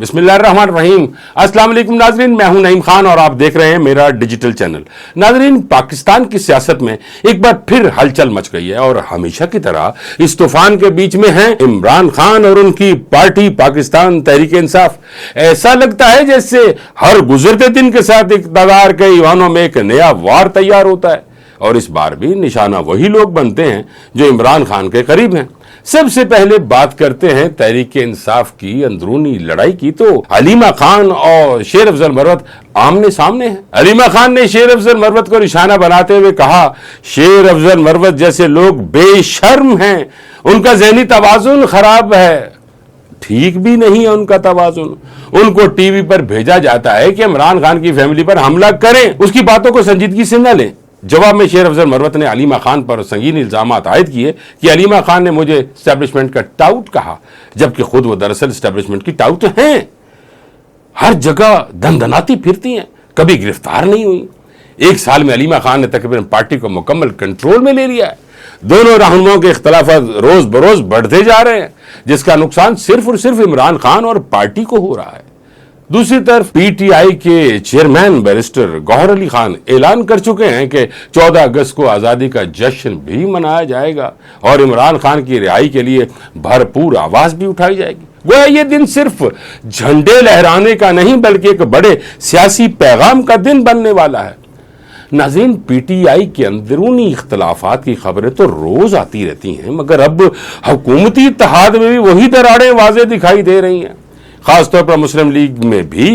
बिस्मिल्लाहिर्रहमानिर्रहीम। अस्सलाम वालेकुम नाजरीन, मैं हूं नईम खान और आप देख रहे हैं मेरा डिजिटल चैनल। नाजरीन, पाकिस्तान की सियासत में एक बार फिर हलचल मच गई है और हमेशा की तरह इस तूफान के बीच में हैं इमरान खान और उनकी पार्टी पाकिस्तान तहरीक इंसाफ। ऐसा लगता है जैसे हर गुजरते दिन के साथ इक़्तिदार के ईवानों में एक नया वार तैयार होता है और इस बार भी निशाना वही लोग बनते हैं जो इमरान खान के करीब हैं। सबसे पहले बात करते हैं तहरीक इंसाफ की अंदरूनी लड़ाई की, तो हलीमा खान और शेर अफजल मरवत आमने सामने हैं। हलीमा खान ने शेर अफजल मरवत को निशाना बनाते हुए कहा, शेर अफजल मरवत जैसे लोग बेशर्म हैं, उनका ज़हनी तवाज़ुन खराब है। ठीक भी नहीं है उनका तवाज़ुन। उनको टीवी पर भेजा जाता है कि इमरान खान की फैमिली पर हमला करें, उसकी बातों को संजीदगी से न लें। जवाब में शेर अफजल मरवत ने हलीमा खान पर संगीन इल्जाम आयद किए कि हलीमा खान ने मुझे एस्टेब्लिशमेंट का टाउट कहा, जबकि खुद वो दरअसल एस्टेब्लिशमेंट की टाउट हैं। हर जगह दंदनाती फिरती हैं, कभी गिरफ्तार नहीं हुई। एक साल में हलीमा खान ने तकरीबन पार्टी को मुकम्मल कंट्रोल में ले लिया है। दोनों रहनुमाओं के इख्तलाफात रोज बरोज बढ़ते जा रहे हैं, जिसका नुकसान सिर्फ और सिर्फ इमरान खान और पार्टी को हो रहा है। दूसरी तरफ पीटीआई के चेयरमैन बैरिस्टर गौहर अली खान ऐलान कर चुके हैं कि 14 अगस्त को आज़ादी का जश्न भी मनाया जाएगा और इमरान खान की रिहाई के लिए भरपूर आवाज भी उठाई जाएगी। गोया ये दिन सिर्फ झंडे लहराने का नहीं बल्कि एक बड़े सियासी पैगाम का दिन बनने वाला है। नाज़रीन, पीटीआई के अंदरूनी इख्तलाफात की खबरें तो रोज आती रहती हैं, मगर अब हुकूमती इत्तेहाद में भी वही दरारें वाज़ेह दिखाई दे रही हैं। खासतौर पर मुस्लिम लीग में भी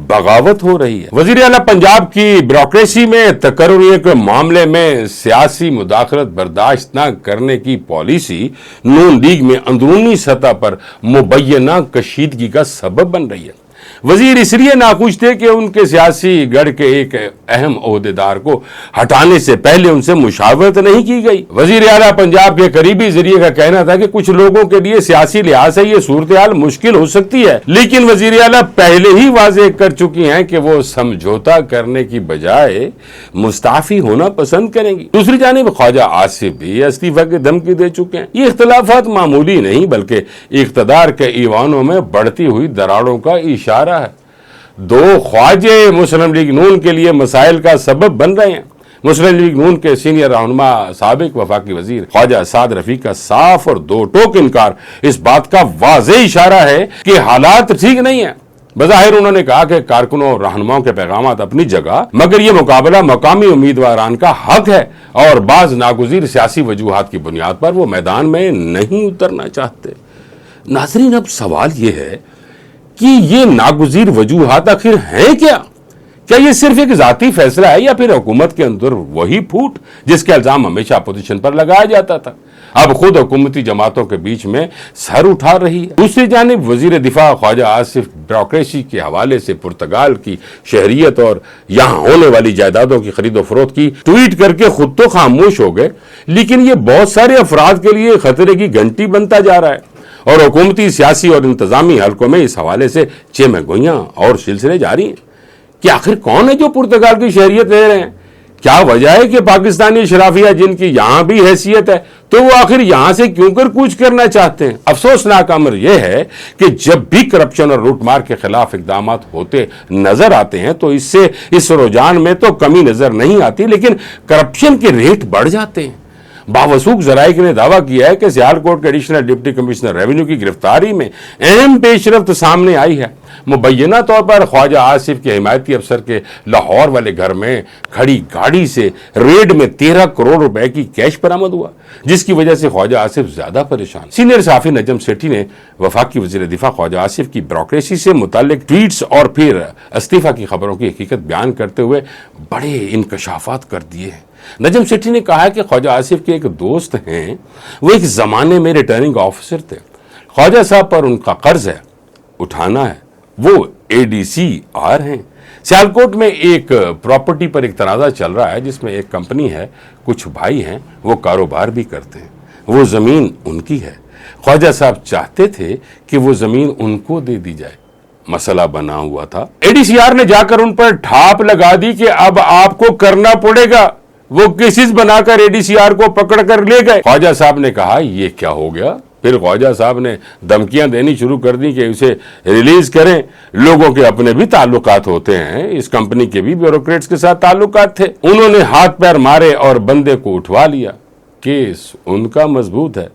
बगावत हो रही है। वजीर आला पंजाब की ब्यूरोक्रेसी में तकर्रुरी के मामले में सियासी मुदाखलत बर्दाश्त न करने की पॉलिसी नून लीग में अंदरूनी सतह पर मुबैना कशीदगी का सबब बन रही है। वजीर इसलिए नाखुश थे कि उनके सियासी गढ़ के एक अहम ओहदेदार को हटाने से पहले उनसे मुशावरत नहीं की गई। वजीर आला पंजाब के करीबी जरिए का कहना था कि कुछ लोगों के लिए सियासी लिहाज से ये सूरत हाल मुश्किल हो सकती है, लेकिन वजीर आला पहले ही वाज़ेह कर चुकी हैं कि वो समझौता करने की बजाय मुस्ताफी होना पसंद करेंगी। दूसरी जानिब ख्वाजा आसिफ भी इस्तीफा की धमकी दे चुके हैं। ये इख्तलाफात मामूली नहीं बल्कि इख्तदार के ईवानों में बढ़ती हुई दरारों का इशारा है। दो ख्वाजे मुस्लिम लीग नून के लिए मसाइल का सबब बन रहे हैं। मुस्लिम लीग नून के सीनियर रहनुमा साबिक वफाकी वजीर ख्वाजा साद रफीक का साफ और दो टोक इनकार इस बात का वाज़ेह इशारा है कि हालात ठीक नहीं है। बज़ाहिर उन्होंने कहा कि कारकुनों और रहनुमाओं के पैगामात अपनी जगह, मगर यह मुकाबला मकामी उम्मीदवारान का हक है और बाज नागुज़ीर सियासी वजूहात की बुनियाद पर वो मैदान में नहीं उतरना चाहते। नाज़रीन, अब सवाल यह है कि ये नागुज़ीर वजूहात आखिर हैं क्या? क्या ये सिर्फ एक जाती फैसला है या फिर हुकूमत के अंदर वही फूट जिसका इल्जाम हमेशा अपोजिशन पर लगाया जाता था अब खुद हुकूमती जमातों के बीच में सर उठा रही है? दूसरी जानिब वजीर दिफा ख्वाजा आसिफ ब्यूरोक्रेसी के हवाले से पुर्तगाल की शहरियत और यहाँ होने वाली जायदादों की खरीदो फरोख्त की ट्वीट करके खुद तो खामोश हो गए, लेकिन ये बहुत सारे अफराद के लिए खतरे की घंटी बनता जा रहा है और हुकूमती सियासी और इंतजामी हलकों में इस हवाले से चेमगोइयां और सिलसिले जारी हैं कि आखिर कौन है जो पुर्तगाल की शहरियत ले रहे हैं। क्या वजह है कि पाकिस्तानी शराफिया जिनकी यहां भी हैसियत है तो वो आखिर यहां से क्यों कर कूच करना चाहते हैं। अफसोसनाक अमर यह है कि जब भी करप्शन और लूटमार के खिलाफ इकदाम होते नजर आते हैं तो इससे इस रुझान में तो कमी नजर नहीं आती, लेकिन करप्शन के रेट बढ़ जाते हैं। बावसूख जराइक ने दावा किया है कि सियालकोट के एडिशनल डिप्टी कमिश्नर रेवेन्यू की गिरफ्तारी में अहम पेशरफ्त सामने आई है। मुबैना तौर पर ख्वाजा आसिफ के हिमायती अफसर के लाहौर वाले घर में खड़ी गाड़ी से रेड में 13 करोड़ रुपए की कैश बरामद हुआ, जिसकी वजह से ख्वाजा आसिफ ज्यादा परेशान। सीनियर सहाफी नजम सेठी ने वफाकी वजीर दिफा ख्वाजा आसिफ की ब्यूरोक्रेसी से मुताल्लिक ट्वीट्स और फिर इस्तीफा की खबरों की हकीकत बयान करते हुए बड़े इंकशाफात कर दिए हैं। नजम सेठी ने कहा कि ख्वाजा आसिफ के एक दोस्त हैं, वो एक जमाने में रिटर्निंग ऑफिसर थे। ख्वाजा साहब पर उनका कर्ज है, उठाना है, वो ADCR हैं। सियालकोट में एक प्रॉपर्टी पर एक तनाज़ा चल रहा है जिसमें एक कंपनी है, कुछ भाई हैं, वो कारोबार भी करते हैं, वो ज़मीन उनकी है। ख्वाजा साहब चाहते थे कि वो ज़मीन उनको दे दी जाए, मसला बना हुआ था। ADCR ने जाकर उन पर ठाप लगा दी कि अब आपको करना पड़ेगा। वो केसेस बनाकर ADCR को पकड़ कर ले गए। ख्वाजा साहब ने कहा, ये क्या हो गया, پھر خواجہ صاحب نے دھمکیاں دینی شروع کر دی کہ اسے ریلیز کریں. لوگوں کے اپنے بھی تعلقات ہوتے ہیں, اس کمپنی کے بھی بیوروکریٹس کے ساتھ تعلقات تھے. انہوں نے ہاتھ پیر مارے اور بندے کو اٹھوا لیا. کیس ان کا مضبوط ہے.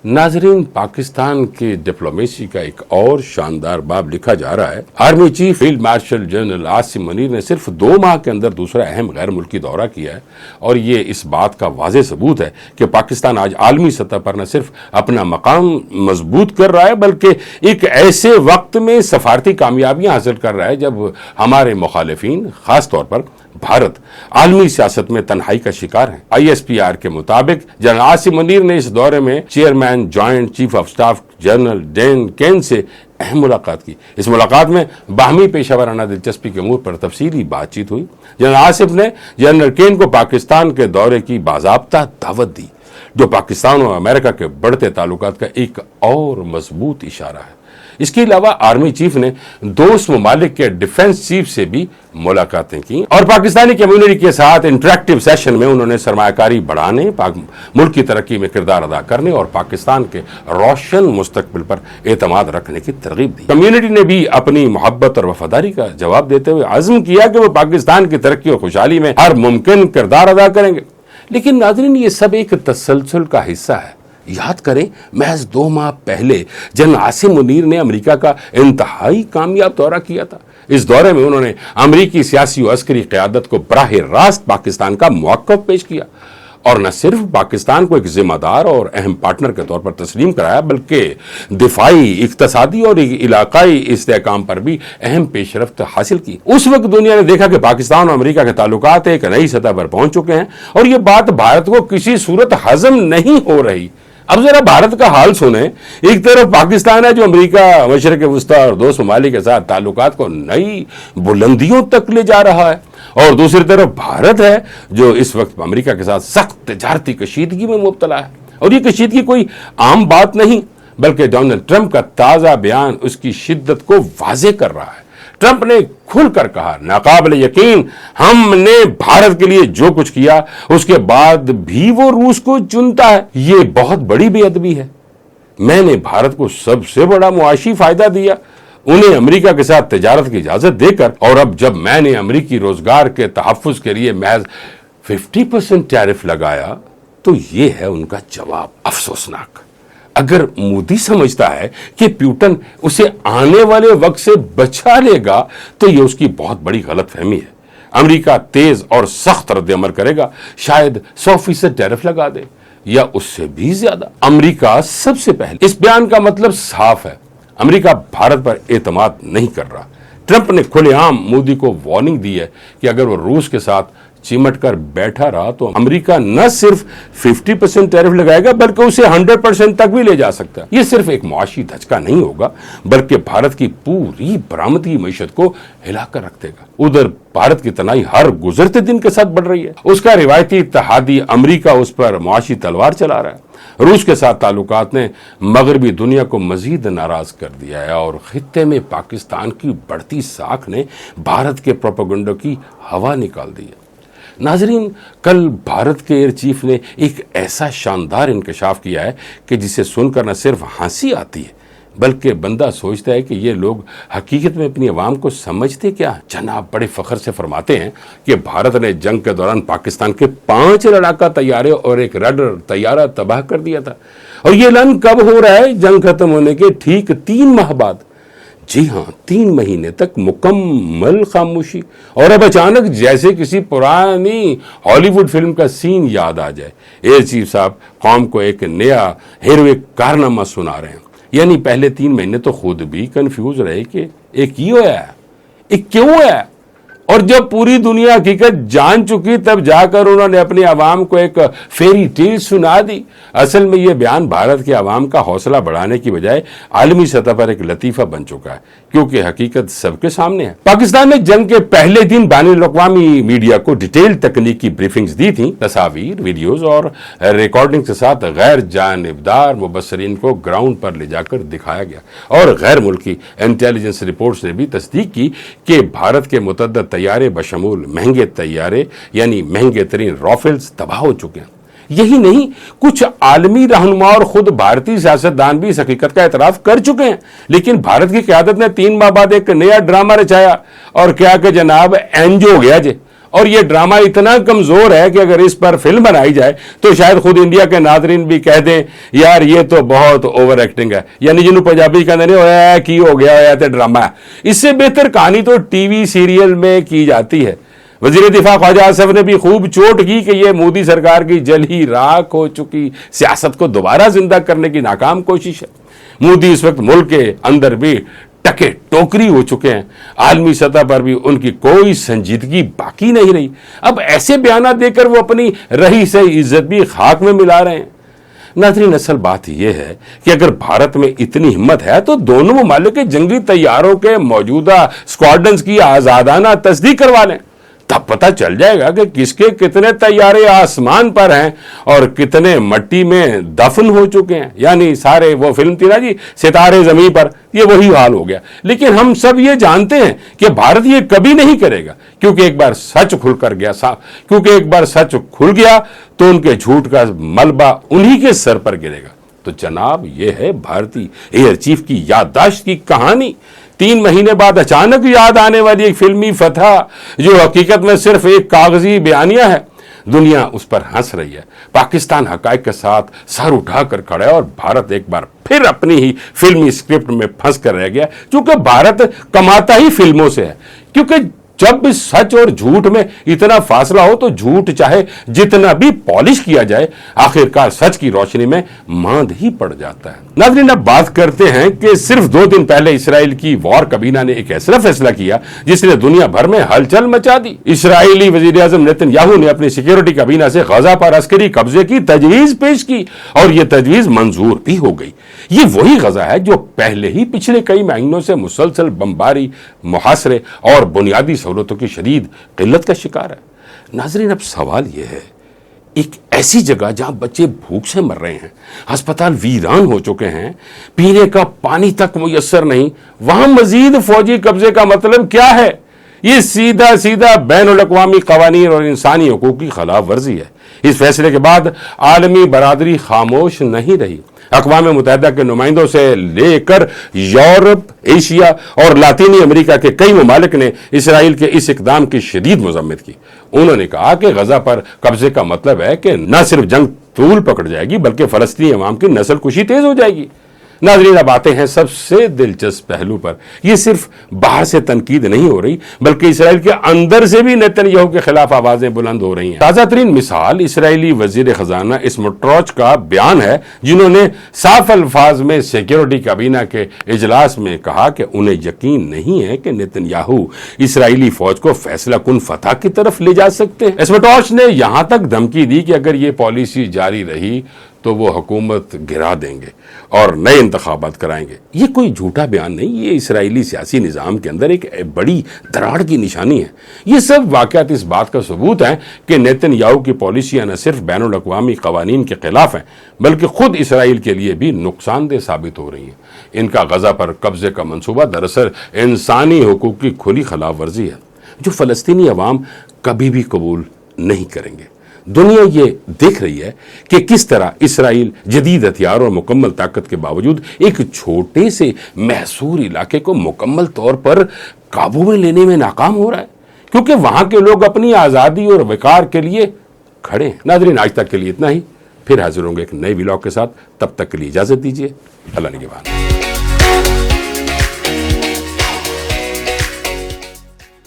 ناظرین, پاکستان کی ڈپلومیسی کا ایک اور شاندار باب لکھا جا رہا ہے. Army chief field marshal general Asim Munir نے صرف 2 ماہ کے اندر دوسرا اہم غیر ملکی دورہ کیا ہے, اور یہ اس بات کا واضح ثبوت ہے کہ پاکستان آج عالمی سطح پر نہ صرف اپنا مقام مضبوط کر رہا ہے بلکہ ایک ایسے وقت میں سفارتی کامیابیاں حاصل کر رہا ہے جب ہمارے مخالفین, خاص طور پر بھارت, عالمی سیاست میں تنہائی کا شکار ہیں. ISPR کے مطابق جنرل عاصم منیر نے اس دورے میں chairman joint chief of staff general Dan Caine سے اہم ملاقات کی. اس ملاقات میں باہمی پیشہ ورانہ دلچسپی کے امور پر تفصیلی بات چیت ہوئی. جنرل عاصم نے جنرل کین کو پاکستان کے دورے کی باضابطہ دعوت دی, جو پاکستان اور امریکہ کے بڑھتے تعلقات کا ایک اور مضبوط اشارہ ہے. اس کے علاوہ آرمی چیف نے دوست ممالک کے ڈیفنس چیف سے بھی ملاقاتیں کی اور پاکستانی کمیونٹی کے ساتھ انٹریکٹیو سیشن میں انہوں نے سرمایہ کاری بڑھانے, ملک کی ترقی میں کردار ادا کرنے اور پاکستان کے روشن مستقبل پر اعتماد رکھنے کی ترغیب دی. کمیونٹی نے بھی اپنی محبت اور وفاداری کا جواب دیتے ہوئے عزم کیا کہ وہ پاکستان کی ترقی اور خوشحالی میں ہر ممکن کردار ادا کریں گے. لیکن ناظرین, یہ سب ایک تسلسل کا حصہ ہے. یاد کریں, محض 2 ماہ پہلے جنرل عاصم منیر نے امریکہ کا انتہائی کامیاب دورہ کیا تھا. اس دورے میں انہوں نے امریکی سیاسی و عسکری قیادت کو براہ راست پاکستان کا موقف پیش کیا, اور نہ صرف پاکستان کو ایک ذمہ دار اور اہم پارٹنر کے طور پر تسلیم کرایا بلکہ دفاعی, اقتصادی اور علاقائی استحکام پر بھی اہم پیش رفت حاصل کی. اس وقت دنیا نے دیکھا کہ پاکستان اور امریکہ کے تعلقات ایک نئی سطح پر پہنچ چکے ہیں, اور یہ بات بھارت کو کسی صورت ہضم نہیں ہو رہی. اب ذرا بھارت کا حال سنیں. ایک طرف پاکستان ہے جو امریکہ, مشرق وسطیٰ اور دوست ممالک کے ساتھ تعلقات کو نئی بلندیوں تک لے جا رہا ہے, اور دوسری طرف بھارت ہے جو اس وقت امریکہ کے ساتھ سخت تجارتی کشیدگی میں مبتلا ہے. اور یہ کشیدگی کوئی عام بات نہیں بلکہ ڈونلڈ ٹرمپ کا تازہ بیان اس کی شدت کو واضح کر رہا ہے. ٹرمپ نے کھل کر کہا, ناقابل یقین ہم نے بھارت کے لیے جو کچھ کیا اس کے بعد بھی وہ روس کو چنتا ہے. یہ بہت بڑی بے ادبی ہے. میں نے بھارت کو سب سے بڑا معاشی فائدہ دیا, انہیں امریکہ کے ساتھ تجارت کی اجازت دے کر, اور اب جب میں نے امریکی روزگار کے تحفظ کے لیے محض 50% ٹیرف لگایا تو یہ ہے ان کا جواب. افسوسناک. اگر مودی سمجھتا ہے کہ پیوٹن اسے آنے والے وقت سے بچا لے گا تو یہ اس کی بہت بڑی غلط فہمی ہے. امریکہ تیز اور سخت رد عمل کرے گا, شاید 100% ٹیرف لگا دے یا اس سے بھی زیادہ. امریکہ سب سے پہلے. اس بیان کا مطلب صاف ہے, امریکہ بھارت پر اعتماد نہیں کر رہا. ٹرمپ نے کھلے عام مودی کو وارننگ دی ہے کہ اگر وہ روس کے ساتھ چمٹ کر بیٹھا رہا تو امریکہ نہ صرف 50% ٹیرف لگائے گا بلکہ اسے 100% تک بھی لے جا سکتا ہے. یہ صرف ایک معاشی دھچکا نہیں ہوگا بلکہ بھارت کی پوری برآمدی معیشت کو ہلا کر رکھ دے گا. ادھر بھارت کی تنہائی ہر گزرتے دن کے ساتھ بڑھ رہی ہے. اس کا روایتی اتحادی امریکہ اس پر معاشی تلوار چلا رہا ہے. روس کے ساتھ تعلقات نے مغربی دنیا کو مزید ناراض کر دیا ہے, اور خطے میں پاکستان کی بڑھتی ساکھ نے بھارت کے پروپیگنڈا کی ہوا نکال دی ہے. ناظرین, کل بھارت کے ایئر چیف نے ایک ایسا شاندار انکشاف کیا ہے کہ جسے سن کر نہ صرف ہنسی آتی ہے بلکہ بندہ سوچتا ہے کہ یہ لوگ حقیقت میں اپنی عوام کو سمجھتے کیا ہیں. جناب بڑے فخر سے فرماتے ہیں کہ بھارت نے جنگ کے دوران پاکستان کے 5 لڑاکا طیارے اور ایک ریڈر طیارہ تباہ کر دیا تھا, اور یہ اعلان کب ہو رہا ہے؟ جنگ ختم ہونے کے ٹھیک 3 ماہ بعد. جی ہاں, 3 مہینے تک مکمل خاموشی, اور اب اچانک جیسے کسی پرانی ہالی ووڈ فلم کا سین یاد آ جائے. ایئر چیف صاحب قوم کو ایک نیا ہیروئک کارنامہ سنا رہے ہیں. یعنی پہلے 3 مہینے تو خود بھی کنفیوز رہے کہ ایک ہی ہوا ہے, ایک کیوں ہوا ہے, اور جب پوری دنیا حقیقت جان چکی تب جا کر انہوں نے اپنی عوام کو ایک فیری ٹیل سنا دی. اصل میں یہ بیان بھارت کے عوام کا حوصلہ بڑھانے کی بجائے عالمی سطح پر ایک لطیفہ بن چکا ہے, کیونکہ حقیقت سب کے سامنے ہے. پاکستان نے جنگ کے پہلے دن بین الاقوامی میڈیا کو ڈیٹیل تکنیکی بریفنگز دی تھیں. تصاویر, ویڈیوز اور ریکارڈنگ کے ساتھ غیر جانبدار مبصرین کو گراؤنڈ پر لے جا کر دکھایا گیا, اور غیر ملکی انٹیلیجنس رپورٹس نے بھی تصدیق کی کہ بھارت کے متعدد طیارے بشمول مہنگے طیارے یعنی مہنگے ترین رافیلز تباہ ہو چکے ہیں. यही नहीं, कुछ आलमी रहनुमा और खुद भारतीय सियासतदान भी इस हकीकत का एतराफ कर चुके हैं। लेकिन भारत की क़यादत ने 3 माह बाद एक नया ड्रामा रचाया और क्या कि जनाब एंज हो गया जे। और ये ड्रामा इतना कमजोर है कि अगर इस पर फिल्म बनाई जाए तो शायद खुद इंडिया के नाजरीन भी कह दें यार ये तो बहुत ओवर एक्टिंग है, यानी जिन्हों पंजाबी कहते नहीं होया की हो गया होया तो ड्रामा है। इससे बेहतर कहानी तो टीवी सीरियल में की जाती है। वजीर दिफा ख्वाजा आसिफ ने भी खूब चोट की कि यह मोदी सरकार की जली राख हो चुकी सियासत को दोबारा जिंदा करने की नाकाम कोशिश है। मोदी इस वक्त मुल्क के अंदर भी टके टोकरी हो चुके हैं, आलमी सतह पर भी उनकी कोई संजीदगी बाकी नहीं रही। अब ऐसे बयान देकर वो अपनी रही सही इज्जत भी खाक में मिला रहे हैं। नाज़रीन, असल बात यह है कि अगर भारत में इतनी हिम्मत है तो दोनों ममालिक के जंगी तैयारों के मौजूदा स्क्वाड्रन्स की आजादाना तस्दीक करवा लें, तब पता चल जाएगा कि किसके कितने तैयारे आसमान पर हैं और कितने मट्टी में दफन हो चुके हैं। यानी सारे, वो फिल्म थी ना जी सितारे जमीन पर, ये वही हाल हो गया। लेकिन हम सब ये जानते हैं कि भारत ये कभी नहीं करेगा, क्योंकि एक बार सच खुल गया तो उनके झूठ का मलबा उन्हीं के सर पर गिरेगा। तो जनाब, ये है भारतीय एयर चीफ की याददाश्त की कहानी। 3 महीने बाद अचानक याद आने वाली एक फिल्मी फतह जो हकीकत में सिर्फ एक कागजी बयानिया है। दुनिया उस पर हंस रही है, पाकिस्तान हकायक के साथ सर उठाकर खड़ा है और भारत एक बार फिर अपनी ही फिल्मी स्क्रिप्ट में फंस कर रह गया, क्योंकि भारत कमाता ही फिल्मों से है। क्योंकि जब सच और झूठ में इतना फासला हो तो झूठ चाहे जितना भी पॉलिश किया जाए आखिरकार सच की रोशनी में मांद ही पड़ जाता है। नाज़रीन, अब बात करते हैं कि सिर्फ 2 दिन पहले इसराइल की वॉर काबीना ने एक ऐसा फैसला किया जिसने दुनिया भर में हलचल मचा दी। इसराइली वजीर आज़म नेतन्याहू ने अपनी सिक्योरिटी काबीना से गजा पर अस्करी कब्जे की तजवीज पेश की और यह तजवीज मंजूर भी हो गई। ये वही गजा है जो पहले ही पिछले कई महीनों से मुसलसल बमबारी, मुहासरे और बुनियादी सहूलतों की शदीद किल्लत का शिकार है। नाज़रीन, अब सवाल यह है, एक ऐसी जगह जहां बच्चे भूख से मर रहे हैं, अस्पताल वीरान हो चुके हैं, पीने का पानी तक मुयस्सर नहीं, वहां मजीद फौजी कब्जे का मतलब क्या है? ये सीधा सीधा बैनुल-अक़वामी क़वानीन और इंसानी हुकूक़ की खिलाफ वर्जी है। इस फैसले के बाद आलमी बरादरी खामोश नहीं रही। अक़वाम मुत्तहिदा के नुमाइंदों से लेकर यूरोप, एशिया और लातीनी अमेरिका के कई ममालिक ने इसराइल के इस इक़दाम की शदीद मज़म्मत की। उन्होंने कहा कि गजा पर कब्जे का मतलब है कि न सिर्फ जंग तूल पकड़ जाएगी बल्कि फ़लस्तीनी अवाम की नस्ल कुशी तेज हो जाएगी। नाज़रीन, अब आते हैं सबसे दिलचस्प पहलू पर। यह सिर्फ बाहर से तनकीद नहीं हो रही बल्कि इसराइल के अंदर से भी नेतन्याहू के खिलाफ आवाजें बुलंद हो रही हैं। ताज़ा तरीन मिसाल इसराइली वजीर खजाना स्मोट्रोच का बयान है, जिन्होंने साफ अल्फाज में सिक्योरिटी काबीना के इजलास में कहा कि उन्हें यकीन नहीं है कि नेतन्याहू इसराइली फौज को फैसला कुन फतह की तरफ ले जा सकते हैं। स्मोट्रोच ने यहां तक धमकी दी कि अगर ये पॉलिसी जारी रही तो वो हुकूमत गिरा देंगे और नए इंतखाबात कराएंगे। ये कोई झूठा बयान नहीं, ये इसराइली सियासी निज़ाम के अंदर एक बड़ी दरार की निशानी है। ये सब वाक़यात इस बात का सबूत हैं कि नेतन्याहू की पॉलिसियाँ न सिर्फ बैनुल-अक़वामी क़वानीन के खिलाफ हैं बल्कि खुद इसराइल के लिए भी नुकसानदेह साबित हो रही हैं। इनका गजा पर कब्जे का मंसूबा दरअसल इंसानी हुकूक़ की खुली खिलाफ वर्जी है जो फ़लस्तीनी अवाम कभी भी कबूल नहीं करेंगे। दुनिया ये देख रही है कि किस तरह इसराइल जदीद हथियार और मुकम्मल ताकत के बावजूद एक छोटे से महसूर इलाके को मुकम्मल तौर पर काबू में लेने में नाकाम हो रहा है, क्योंकि वहां के लोग अपनी आज़ादी और वकार के लिए खड़े हैं। नाज़रीन, आज तक के लिए इतना ही, फिर हाजिर होंगे एक नए व्लॉग के साथ। तब तक के लिए इजाज़त दीजिए। अल्लाह निगहबान।